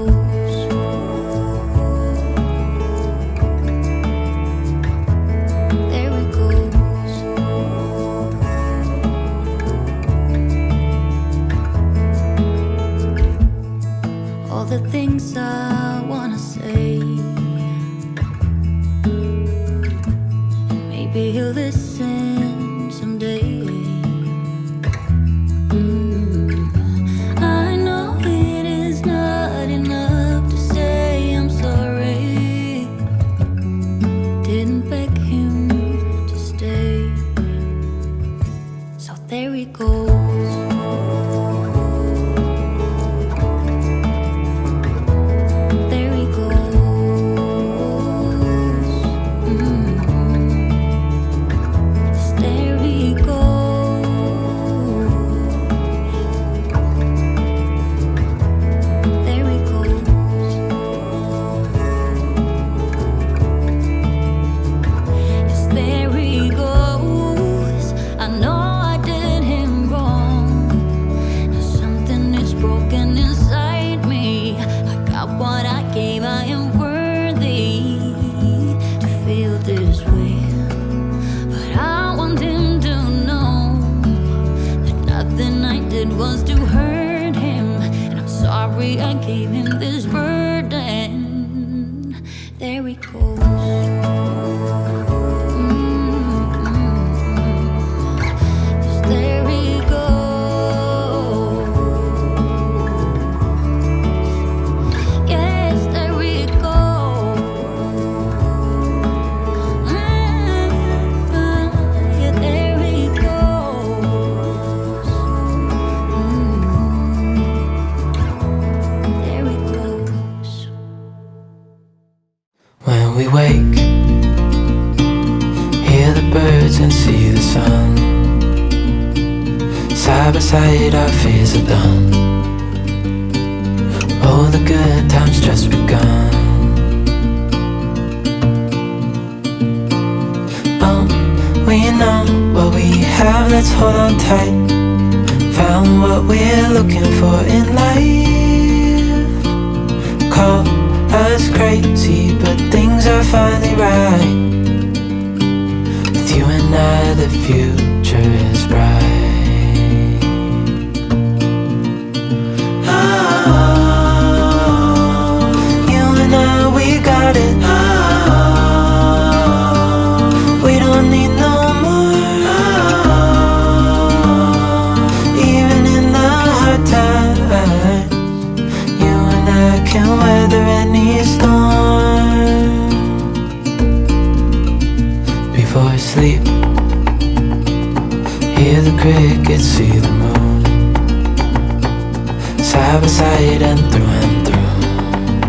goes. There it goes. All the things I wanna say, and maybe he'll listen someday. I know it is not enough to say I'm sorry. Didn't beg him to stay, so there he goes. There he goes. Yes, there he goes. There he goes. Yes, there he goes. I know I did him wrong. Now something is broken inside me. I got what I gave. I am worthy to feel this way. But I want him to know that nothing I did was to hurt him. And I'm sorry I gave him this burden. There he goes. Yes, there he goes. Yes, there he goes. Yeah, there he goes. There he goes. When we wake, hear the birds and see the sun. Side by side our fears are done. Oh, the good times just begun. Oh, we know what we have, let's hold on tight. Found what we're looking for in life. Call us crazy, but things are finally right. With you and I, the future is bright. You and I, we got it. We don't need no more. Even in the hard times, you and I can weather any storm. Before I sleep, hear the crickets, see the moon. Side by side and through and